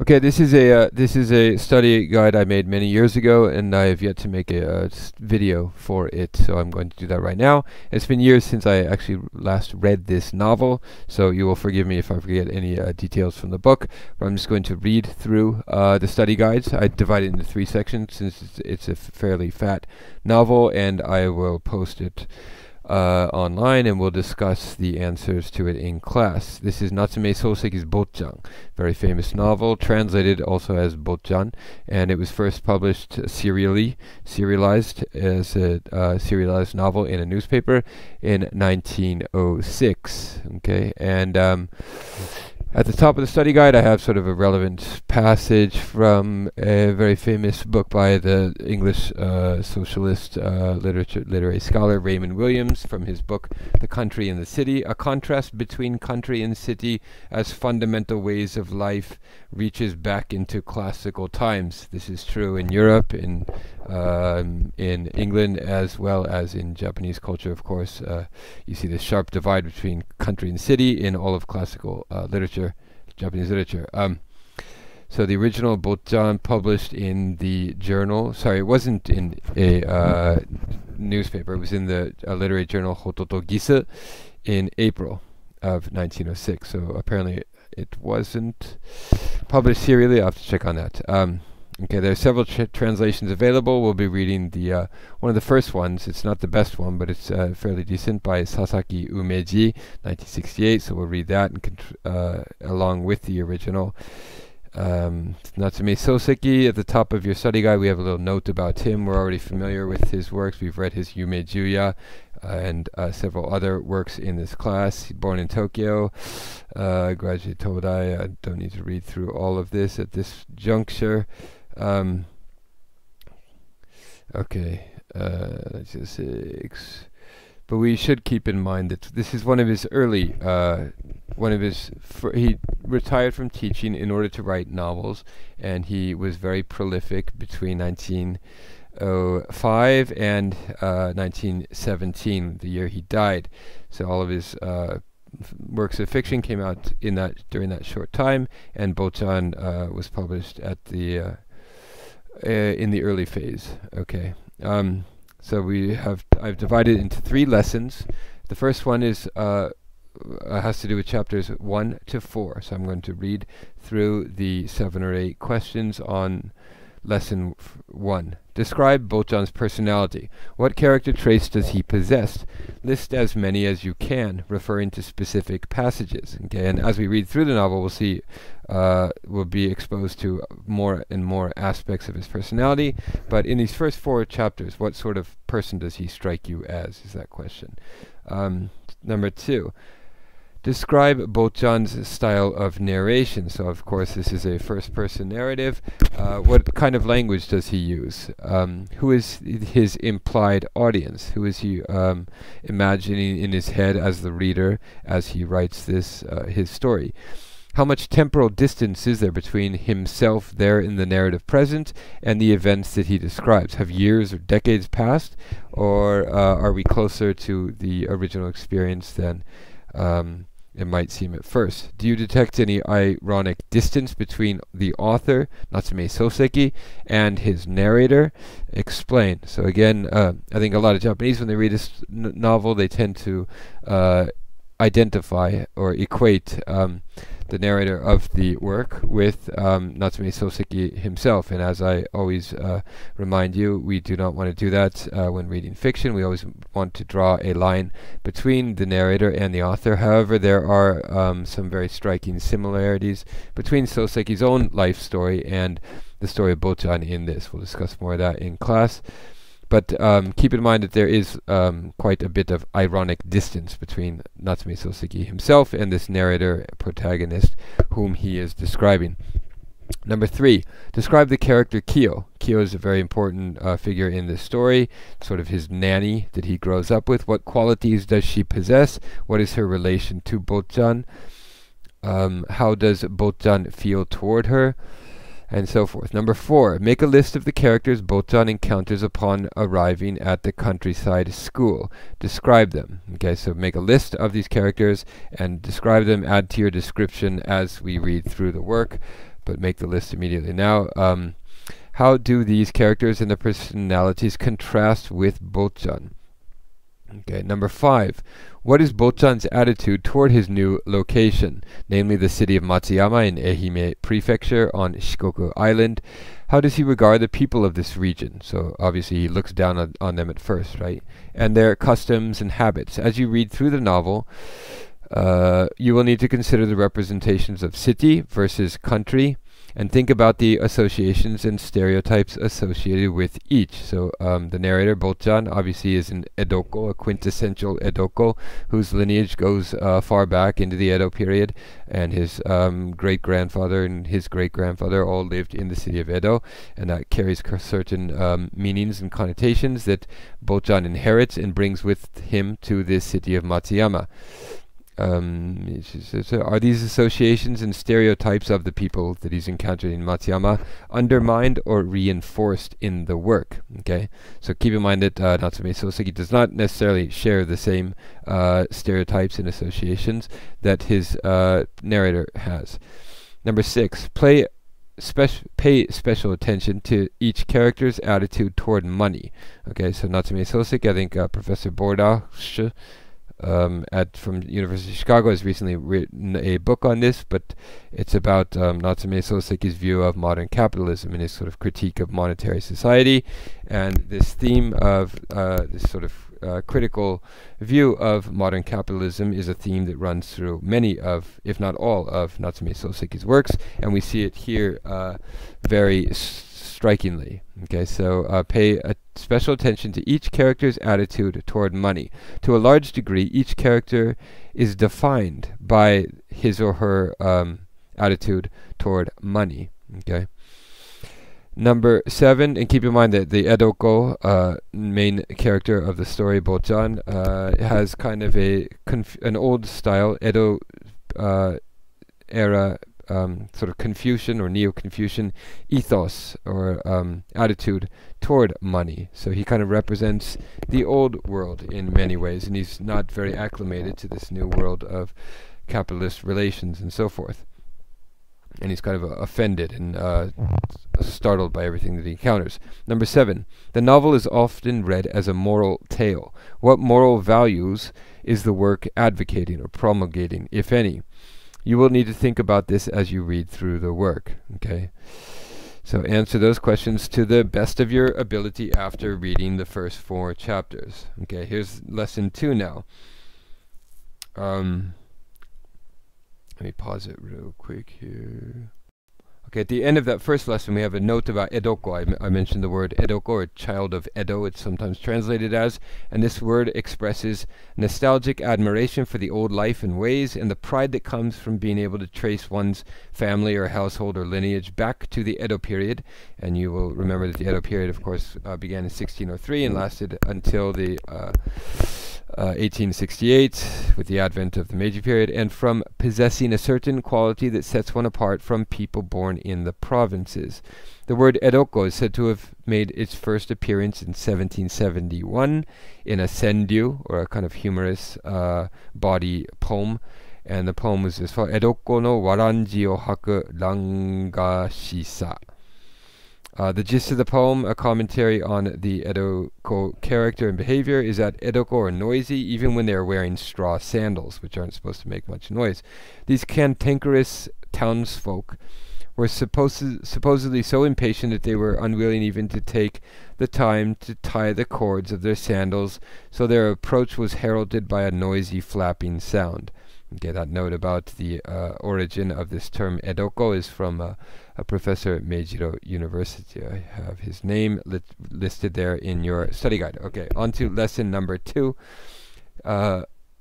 Okay, this is a study guide I made many years ago, and I have yet to make a video for it, so I'm going to do that right now. It's been years since I actually last read this novel, so you will forgive me if I forget any details from the book, but I'm just going to read through the study guides. I divide it into 3 sections since it's a fairly fat novel, and I will post it online, and we'll discuss the answers to it in class. This is Natsume Sōseki's Botchan, very famous novel, translated also as Botchan, and it was first published serialized as a serialized novel in a newspaper in 1906. Okay, and at the top of the study guide, I have sort of a relevant passage from a very famous book by the English socialist literary scholar Raymond Williams, from his book The Country and the City. A contrast between country and city as fundamental ways of life reaches back into classical times. This is true in Europe, in England, as well as in Japanese culture, of course. You see the sharp divide between country and city in all of classical literature, Japanese literature. So the original Botchan, published in the journal, sorry, it wasn't in a newspaper, it was in the literary journal Hototo Gis in April of 1906. So apparently it wasn't published serially. I'll have to check on that. Okay, there are several translations available. We'll be reading the one of the first ones. It's not the best one, but it's fairly decent, by Sasaki Umeji, 1968. So we'll read that and along with the original. Natsume Sōseki, at the top of your study guide, we have a little note about him. We're already familiar with his works. We've read his Umeji and several other works in this class. Born in Tokyo, graduated Todai. I don't need to read through all of this at this juncture. Okay, let's just 6. But we should keep in mind that this is one of his early, he retired from teaching in order to write novels, and he was very prolific between 1905 and 1917, the year he died. So all of his works of fiction came out during that short time, and Botchan was published at the in the early phase. Okay. So I've divided it into 3 lessons. The first one is has to do with chapters 1 to 4. So I'm going to read through the 7 or 8 questions on lesson 1. Describe Botchan's personality. What character traits does he possess? List as many as you can, referring to specific passages. Okay, and as we read through the novel, we'll see we'll be exposed to more and more aspects of his personality. But in these first 4 chapters, what sort of person does he strike you as, is that question. Number 2. Describe Botchan's style of narration. So, of course, this is a first-person narrative. What kind of language does he use? Who is his implied audience? Who is he imagining in his head as the reader as he writes this his story? How much temporal distance is there between himself there in the narrative present and the events that he describes? Have years or decades passed, or are we closer to the original experience than it might seem at first? Do you detect any ironic distance between the author, Natsume Sōseki, and his narrator? Explain. So again, I think a lot of Japanese, when they read this novel, they tend to identify or equate the narrator of the work with Natsume Sōseki himself. And as I always remind you, we do not want to do that when reading fiction. We always want to draw a line between the narrator and the author. However, there are some very striking similarities between Soseki's own life story and the story of Botchan in this. We'll discuss more of that in class. But keep in mind that there is quite a bit of ironic distance between Natsume Sōseki himself and this narrator protagonist whom he is describing. Number 3, describe the character Kyo. Kyo is a very important figure in this story, sort of his nanny that he grows up with. What qualities does she possess? What is her relation to Botchan? How does Botchan feel toward her? And so forth. Number 4, make a list of the characters Botchan encounters upon arriving at the countryside school. Describe them. Okay, so make a list of these characters and describe them. Add to your description as we read through the work. but make the list immediately. Now, how do these characters and their personalities contrast with Botchan? Okay, number 5. What is Botchan's attitude toward his new location, namely the city of Matsuyama in Ehime Prefecture on Shikoku Island? How does he regard the people of this region? So obviously he looks down on them at first, right? And their customs and habits. As you read through the novel, you will need to consider the representations of city versus country, and think about the associations and stereotypes associated with each. So the narrator, Botchan, obviously is an Edoko, a quintessential Edoko, whose lineage goes far back into the Edo period, and his great-grandfather and his great-grandfather all lived in the city of Edo, and that carries certain meanings and connotations that Botchan inherits and brings with him to this city of Matsuyama. Are these associations and stereotypes of the people that he's encountered in Matsuyama undermined or reinforced in the work? Okay, so keep in mind that Natsume Soseki does not necessarily share the same stereotypes and associations that his narrator has. Number 6, pay special attention to each character's attitude toward money. Okay, so Natsume Soseki, I think Professor Bordash from University of Chicago has recently written a book on this, but it's about Natsume Soseki's view of modern capitalism and his sort of critique of monetary society, and this theme of this sort of critical view of modern capitalism is a theme that runs through many of, if not all, of Natsume Soseki's works, and we see it here very strikingly. Okay, so pay special attention to each character's attitude toward money. To a large degree, each character is defined by his or her attitude toward money. Okay. Number 7, and keep in mind that the Edoko, main character of the story, Botchan, has kind of an old style Edo era sort of Confucian or Neo-Confucian ethos or attitude toward money. So he kind of represents the old world in many ways, and he's not very acclimated to this new world of capitalist relations and so forth. And he's kind of offended and startled by everything that he encounters. Number 7, the novel is often read as a moral tale. What moral values is the work advocating or promulgating, if any? You will need to think about this as you read through the work. Okay, so answer those questions to the best of your ability after reading the first 4 chapters. Okay, here's lesson 2 now. Let me pause it real quick here. Okay, at the end of that first lesson, we have a note about Edoko. I mentioned the word Edoko, or child of Edo, it's sometimes translated as, and this word expresses nostalgic admiration for the old life and ways, and the pride that comes from being able to trace one's family or household or lineage back to the Edo period. And you will remember that the Edo period, of course, began in 1603 and lasted until the 1868 with the advent of the Meiji period, and from possessing a certain quality that sets one apart from people born in the provinces. The word Edoko is said to have made its first appearance in 1771 in a sendyu, or a kind of humorous body poem, and the poem was as follows: Edoko no waranji o haku rangashisa. The gist of the poem, a commentary on the Edoko character and behavior, is that Edoko are noisy even when they are wearing straw sandals, which aren't supposed to make much noise. These cantankerous townsfolk were supposedly so impatient that they were unwilling even to take the time to tie the cords of their sandals, so their approach was heralded by a noisy flapping sound. Okay, that note about the origin of this term Edoko is from a professor at Meijiro University. I have his name listed there in your study guide. Okay, on to lesson number 2.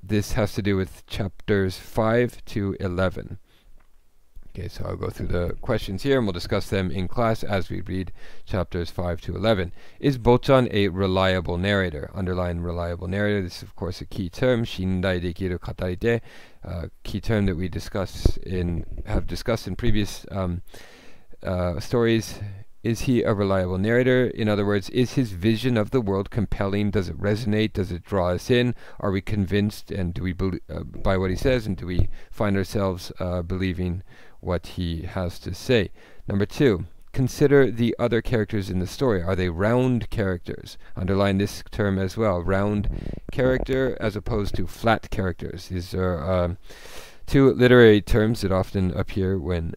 This has to do with chapters 5 to 11. Okay, so I'll go through the questions here and we'll discuss them in class as we read chapters 5 to 11. Is Botchan a reliable narrator? Underline reliable narrator. This is of course a key term, shindai dekiru katarite, key term that we have discussed in previous stories. Is he a reliable narrator? In other words, is his vision of the world compelling? Does it resonate? Does it draw us in? Are we convinced, and do we by what he says, and do we find ourselves believing what he has to say. Number 2, consider the other characters in the story. Are they round characters? Underline this term as well, round character as opposed to flat characters. These are two literary terms that often appear when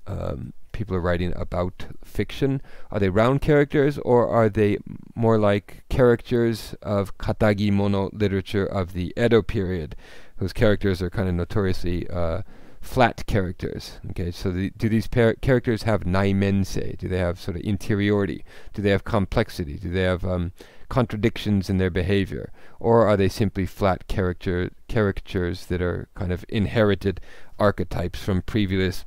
people are writing about fiction. Are they round characters, or are they more like characters of katagimono literature of the Edo period, whose characters are kind of notoriously flat characters? Okay, so do these characters have naimensei? Do they have sort of interiority? Do they have complexity? Do they have contradictions in their behavior? Or are they simply flat caricatures that are kind of inherited archetypes from previous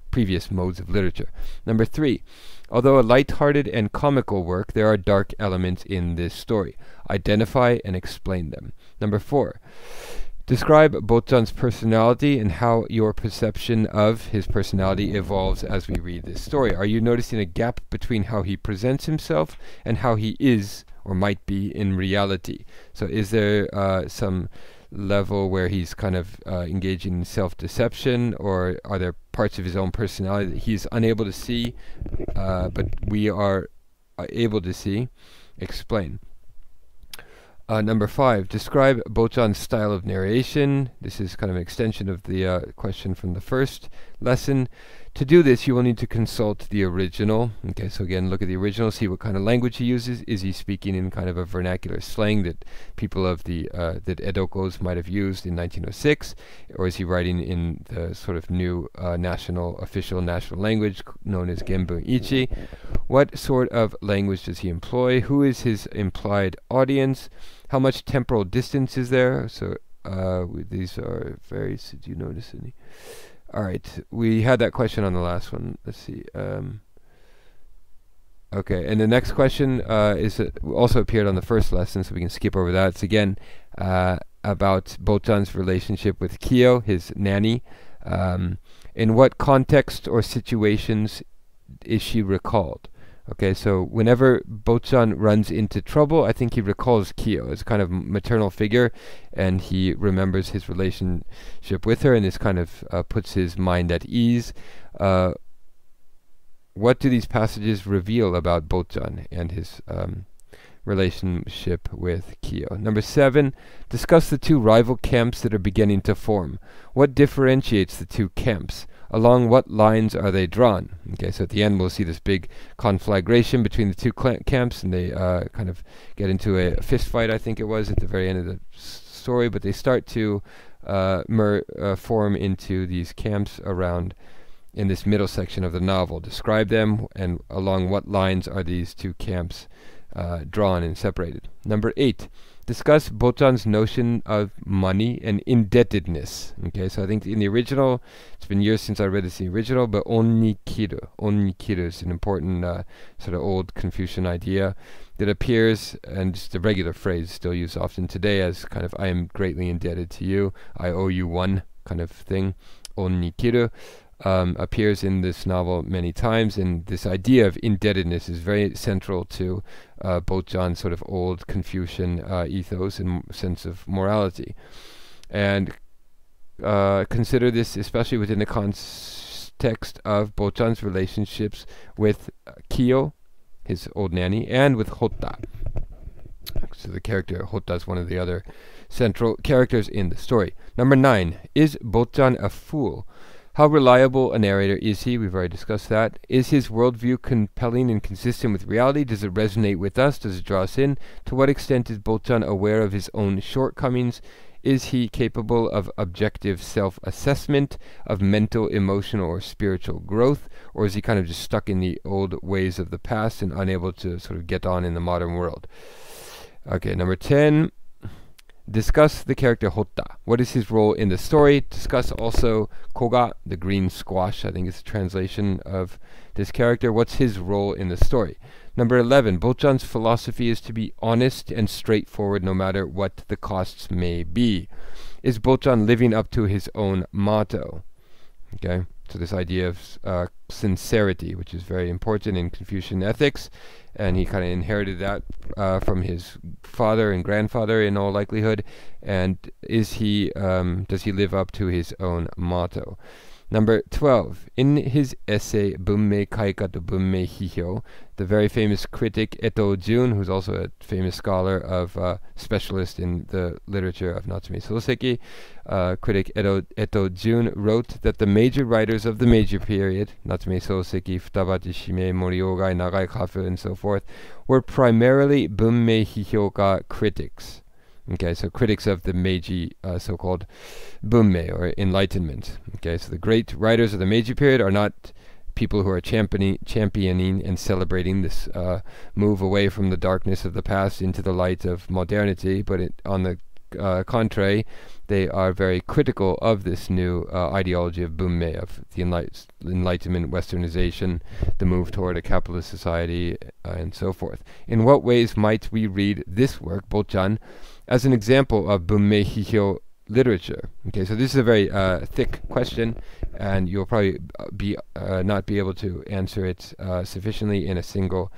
modes of literature? Number 3, although a light-hearted and comical work, there are dark elements in this story. Identify and explain them. Number 4, describe Botchan's personality and how your perception of his personality evolves as we read this story. Are you noticing a gap between how he presents himself and how he is or might be in reality? So is there some level where he's kind of engaging in self-deception, or are there parts of his own personality that he's unable to see, but we are able to see? Explain. Number 5, describe Botchan's style of narration. This is kind of an extension of the question from the first lesson. To do this, you will need to consult the original. Okay, so again, look at the original, see what kind of language he uses. Is he speaking in kind of a vernacular slang that people of the that Edokos might have used in 1906, or is he writing in the sort of new official national language known as Genbun Ichi? What sort of language does he employ? Who is his implied audience? How much temporal distance is there? So these are very. Did you notice any? All right, we had that question on the last one. Let's see. Okay, and the next question is also appeared on the first lesson, so we can skip over that. It's again about Botchan's relationship with Kyo, his nanny. In what context or situations is she recalled? Okay, so whenever Botchan runs into trouble, I think he recalls Kyo as a kind of maternal figure, and he remembers his relationship with her, and this kind of puts his mind at ease. What do these passages reveal about Botchan and his relationship with Kyo? Number 7, discuss the two rival camps that are beginning to form. What differentiates the two camps? Along what lines are they drawn? Okay, so at the end we'll see this big conflagration between the two camps, and they kind of get into a fist fight, I think it was, at the very end of the story, but they start to form into these camps around in this middle section of the novel. Describe them, and along what lines are these two camps drawn and separated. Number 8, discuss Botchan's notion of money and indebtedness. Okay, so I think in the original, it's been years since I read this in the original, but onnikiru is an important sort of old Confucian idea that appears, and just a regular phrase still used often today as kind of, I am greatly indebted to you, I owe you one kind of thing. Onnikiru appears in this novel many times, and this idea of indebtedness is very central to Botchan's sort of old Confucian ethos and sense of morality. And consider this especially within the context of Botchan's relationships with Kyo, his old nanny, and with Hotta. So the character Hotta is one of the other central characters in the story. Number 9, is Botchan a fool? How reliable a narrator is he? We've already discussed that. Is his worldview compelling and consistent with reality? Does it resonate with us? Does it draw us in? To what extent is Botchan aware of his own shortcomings? Is he capable of objective self-assessment, of mental, emotional, or spiritual growth? Or is he kind of just stuck in the old ways of the past and unable to sort of get on in the modern world? Okay, number 10. Discuss the character Hotta. What is his role in the story? Discuss also Koga, the green squash, I think is the translation of this character. What's his role in the story? Number 11, Botchan's philosophy is to be honest and straightforward no matter what the costs may be. Is Botchan living up to his own motto? Okay, so this idea of sincerity, which is very important in Confucian ethics, and he kind of inherited that from his father and grandfather in all likelihood. And is he does he live up to his own motto? Number 12. In his essay Bunmei Kaika to Bunmei Hihyo, the very famous critic Eto Jun, who's also a famous scholar of specialist in the literature of Natsume Sōseki, critic Eto Jun wrote that the major writers of the Meiji period, Natsume Sōseki, Futabachi Shimei, Moriogai, Nagai Kafu, and so forth, were primarily Bunmei Hihyoka critics. Okay, so critics of the Meiji so-called Bunmei, or Enlightenment. Okay, so the great writers of the Meiji period are not people who are championing and celebrating this move away from the darkness of the past into the light of modernity, but on the contrary, they are very critical of this new ideology of Bunmei, of the Enlightenment, Westernization, the move toward a capitalist society, and so forth. In what ways might we read this work, Botchan, as an example of Bunmei Hihyo literature? Okay, so this is a very thick question, and you'll probably not be able to answer it sufficiently in a single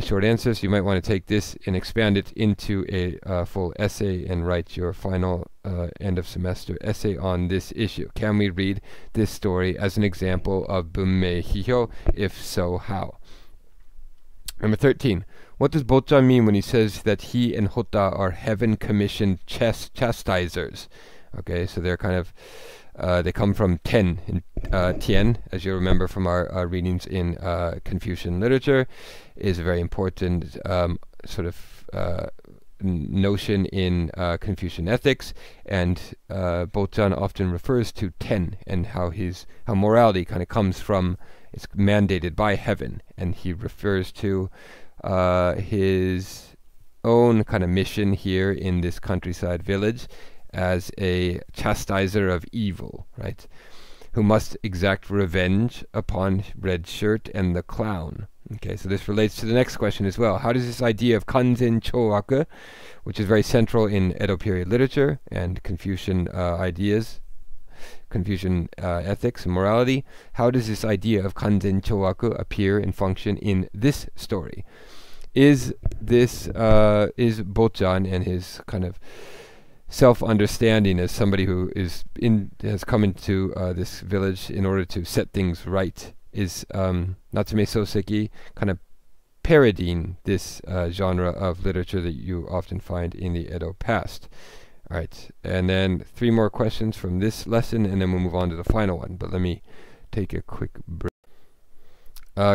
short answer, so you might want to take this and expand it into a full essay and write your final end of semester essay on this issue. Can we read this story as an example of Bunmei Hihyo? If so, how? Number 13. What does Botchan mean when he says that he and Hotta are heaven-commissioned chastisers? Okay, so they're kind of, they come from Tien, as you remember from our readings in Confucian literature, is a very important sort of notion in Confucian ethics, and Botchan often refers to Tien and how morality kind of comes from, it's mandated by heaven, and he refers to his own kind of mission here in this countryside village as a chastiser of evil, right? Who must exact revenge upon Red Shirt and the clown. Okay, so this relates to the next question as well. How does this idea of kanzen chowaku, which is very central in Edo period literature and Confucian ideas, Confucian ethics and morality, how does this idea of kanzen chowaku appear and function in this story? Is Botchan and his kind of self-understanding as somebody who has come into this village in order to set things right, is Natsume Soseki kind of parodying this genre of literature that you often find in the Edo past? All right, and then 3 more questions from this lesson, and then we'll move on to the final one. But let me take a quick break.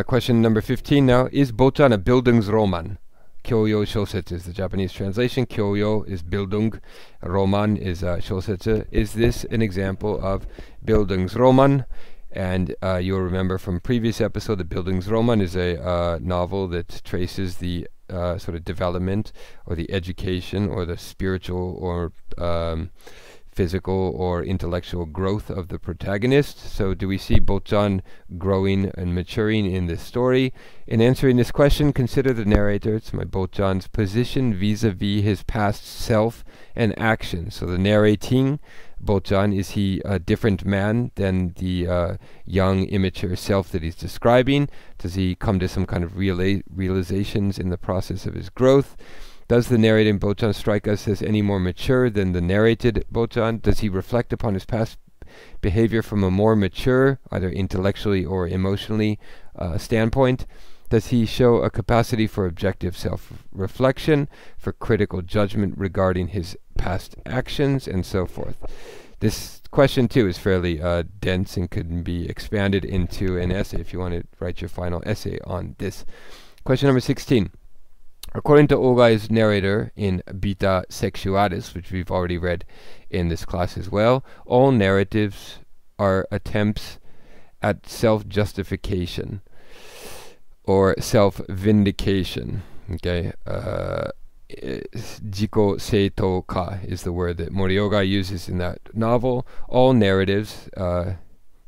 Question number 15 now. Is Botchan a Bildungsroman? Kyoyo shosetsu is the Japanese translation. Kyoyo is Bildung. Roman is shosetsu. Is this an example of Bildungsroman? And you'll remember from previous episode that Bildungsroman is a novel that traces the sort of development or the education or the spiritual or physical or intellectual growth of the protagonist. So do we see Botchan growing and maturing in this story? In answering this question, consider the narrator, it's my Botchan's position vis-a-vis his past self and action. So the narrating Botchan, is he a different man than the young, immature self that he's describing? Does he come to some kind of realizations in the process of his growth? Does the narrating Botchan strike us as any more mature than the narrated Botchan? Does he reflect upon his past behavior from a more mature, either intellectually or emotionally, standpoint? Does he show a capacity for objective self-reflection, for critical judgment regarding his past actions, and so forth? This question, too, is fairly dense and could be expanded into an essay if you want to write your final essay on this. Question number 16. According to Ogai's narrator in Vita Sexualis, which we've already read in this class as well, all narratives are attempts at self-justification or self-vindication. Okay, jiko seito ka is the word that Moriogai uses in that novel. All narratives,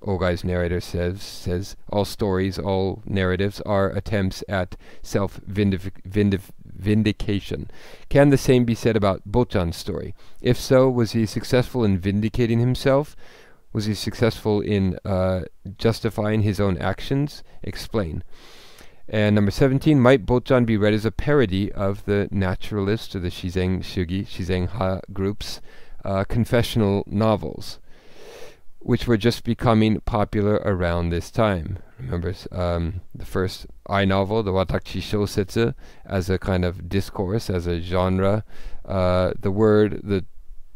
Ogai's narrator says all stories, all narratives are attempts at self-vindication. Can the same be said about Botchan's story? If so, was he successful in vindicating himself? Was he successful in justifying his own actions? Explain. And number 17, might Botchan be read as a parody of the naturalist or the Shizen Shugi, Shizen Ha group's confessional novels? which were just becoming popular around this time. Remember the first I novel, the Watashi Shousetsu, as a kind of discourse, as a genre. The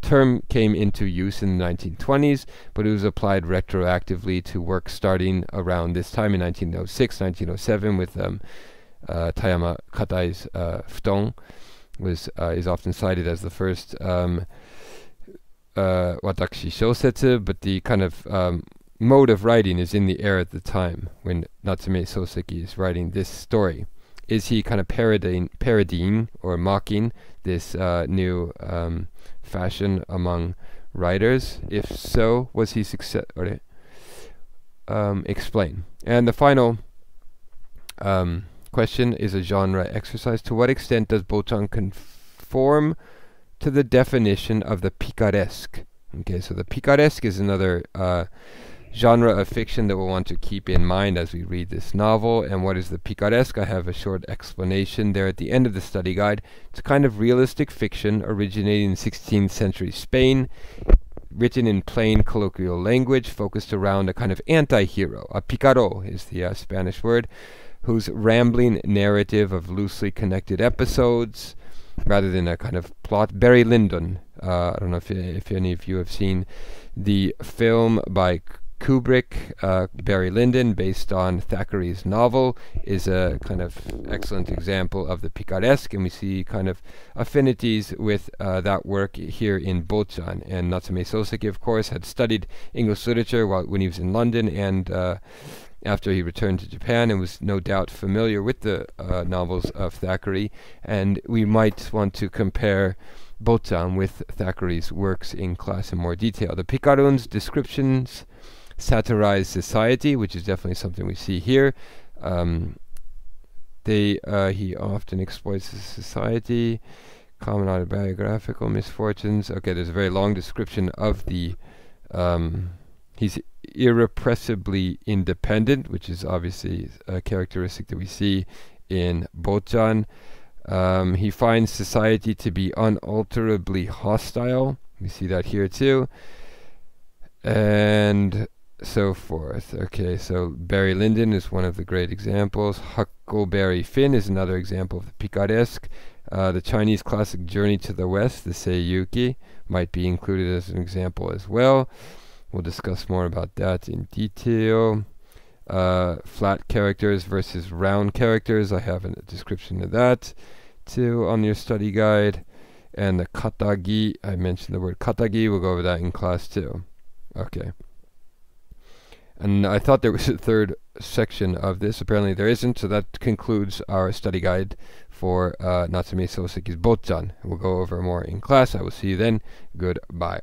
term came into use in the 1920s, but it was applied retroactively to work starting around this time in 1906, 1907 with Tayama Katai's Futon is often cited as the first Watashi Shousetsu, but the kind of mode of writing is in the air at the time when Natsume Sōseki is writing this story. Is he kind of parodying or mocking this new fashion among writers? If so, was he successful? Explain. And the final question is a genre exercise. To what extent does Botchan conform to the definition of the picaresque? Okay, so the picaresque is another genre of fiction that we'll want to keep in mind as we read this novel. And what is the picaresque? I have a short explanation there at the end of the study guide. It's a kind of realistic fiction originating in 16th century Spain, written in plain colloquial language, focused around a kind of anti-hero. A picaro is the Spanish word, whose rambling narrative of loosely connected episodes, rather than a kind of plot. Barry Lyndon, I don't know if any of you have seen the film by Kubrick, Barry Lyndon, based on Thackeray's novel, is a kind of excellent example of the picaresque, and we see kind of affinities with that work here in Botchan. And Natsume Soseki, of course, had studied English literature when he was in London, and after he returned to Japan, and was no doubt familiar with the novels of Thackeray. And we might want to compare Botchan with Thackeray's works in class in more detail. The picaroon's descriptions satirize society, which is definitely something we see here. He often exploits the society, common autobiographical misfortunes. Okay, there's a very long description of the he's irrepressibly independent, which is obviously a characteristic that we see in Botchan. He finds society to be unalterably hostile. We see that here too. And so forth. Okay, so Barry Lyndon is one of the great examples. Huckleberry Finn is another example of the picaresque. The Chinese classic Journey to the West, the Seiyuki, might be included as an example as well. We'll discuss more about that in detail. Flat characters versus round characters. I have a description of that too on your study guide. And the katagi, I mentioned the word katagi, we'll go over that in class too. Okay. And I thought there was a third section of this. Apparently there isn't, so that concludes our study guide for Natsume Soseki's Botchan. We'll go over more in class. I will see you then. Goodbye.